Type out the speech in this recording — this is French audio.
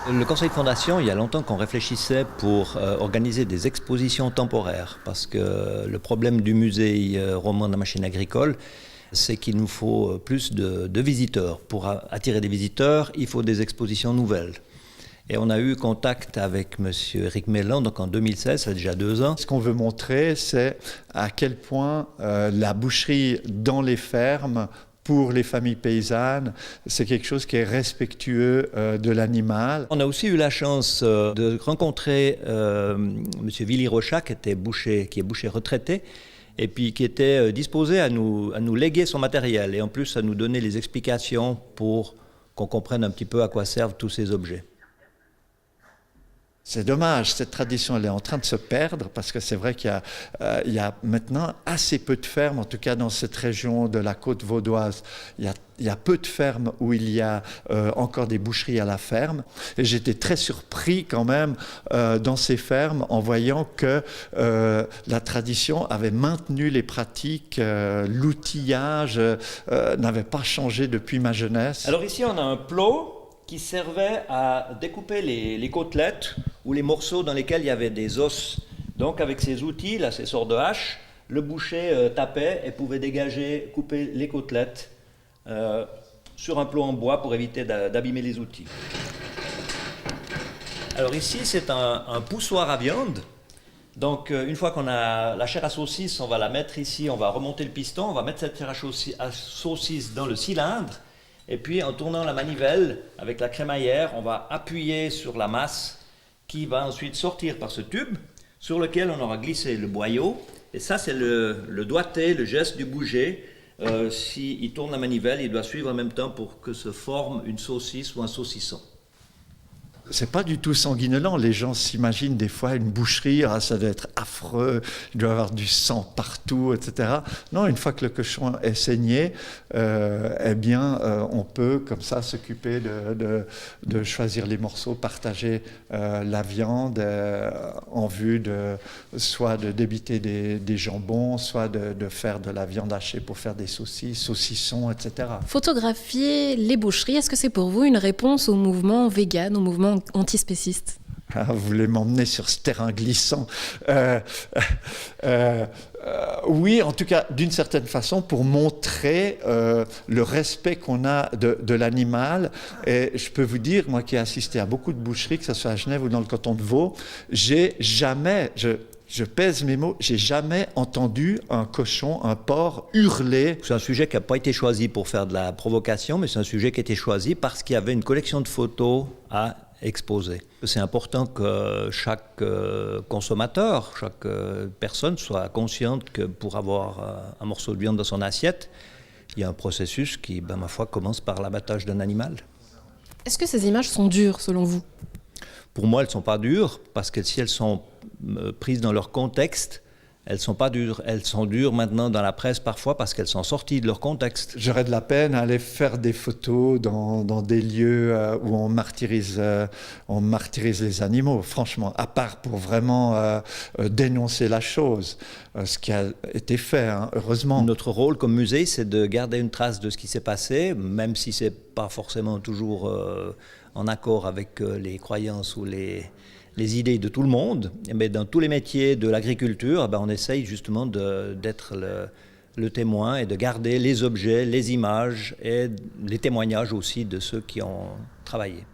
Le conseil de fondation, il y a longtemps qu'on réfléchissait pour organiser des expositions temporaires, parce que le problème du musée roman de la machine agricole, c'est qu'il nous faut plus de visiteurs. Pour attirer des visiteurs, il faut des expositions nouvelles. Et on a eu contact avec M. Eric Mellan, donc en 2016, ça fait déjà 2 ans. Ce qu'on veut montrer, c'est à quel point la boucherie dans les fermes, pour les familles paysannes, c'est quelque chose qui est respectueux de l'animal. On a aussi eu la chance de rencontrer M. Willy Rochat, qui est boucher retraité, et puis qui était disposé à nous léguer son matériel, et en plus à nous donner les explications pour qu'on comprenne un petit peu à quoi servent tous ces objets. C'est dommage, cette tradition elle est en train de se perdre parce que c'est vrai qu'il y a maintenant assez peu de fermes, en tout cas dans cette région de la côte vaudoise. Il y a peu de fermes où il y a encore des boucheries à la ferme. Et j'étais très surpris quand même dans ces fermes en voyant que la tradition avait maintenu les pratiques, l'outillage n'avait pas changé depuis ma jeunesse. Alors ici on a un plot qui servait à découper les côtelettes ou les morceaux dans lesquels il y avait des os. Donc avec ces outils, là, ces sortes de haches, le boucher tapait et pouvait dégager, couper les côtelettes sur un plot en bois pour éviter d'abîmer les outils. Alors ici, c'est un poussoir à viande. Donc une fois qu'on a la chair à saucisse, on va la mettre ici, on va remonter le piston, on va mettre cette chair à saucisse dans le cylindre. Et puis en tournant la manivelle avec la crémaillère, on va appuyer sur la masse qui va ensuite sortir par ce tube sur lequel on aura glissé le boyau. Et ça, c'est le doigté, le geste du boucher. S'il tourne la manivelle, il doit suivre en même temps pour que se forme une saucisse ou un saucisson. C'est pas du tout sanguinolent. Les gens s'imaginent des fois une boucherie, ah, ça doit être affreux, il doit y avoir du sang partout, etc. Non, une fois que le cochon est saigné, eh bien, on peut comme ça s'occuper de choisir les morceaux, partager la viande en vue soit de débiter des jambons, soit de faire de la viande hachée pour faire des saucisses, saucissons, etc. Photographier les boucheries, est-ce que c'est pour vous une réponse au mouvement vegan, au mouvement antispéciste? Ah, vous voulez m'emmener sur ce terrain glissant. Oui, en tout cas, d'une certaine façon, pour montrer le respect qu'on a de l'animal. Et je peux vous dire, moi qui ai assisté à beaucoup de boucheries, que ce soit à Genève ou dans le canton de Vaud, j'ai jamais... Je pèse mes mots, j'ai jamais entendu un cochon, un porc hurler. C'est un sujet qui n'a pas été choisi pour faire de la provocation, mais c'est un sujet qui a été choisi parce qu'il y avait une collection de photos à exposer. C'est important que chaque consommateur, chaque personne soit consciente que pour avoir un morceau de viande dans son assiette, il y a un processus qui, ma foi, commence par l'abattage d'un animal. Est-ce que ces images sont dures, selon vous? Pour moi, elles ne sont pas dures, parce que si elles sont prises dans leur contexte, elles ne sont pas dures. Elles sont dures maintenant dans la presse parfois parce qu'elles sont sorties de leur contexte. J'aurais de la peine à aller faire des photos dans des lieux où on martyrise les animaux, franchement, à part pour vraiment dénoncer la chose, ce qui a été fait, hein, heureusement. Notre rôle comme musée, c'est de garder une trace de ce qui s'est passé, même si ce n'est pas forcément toujours en accord avec les croyances ou les idées de tout le monde, mais dans tous les métiers de l'agriculture, on essaye justement d'être le témoin et de garder les objets, les images et les témoignages aussi de ceux qui ont travaillé.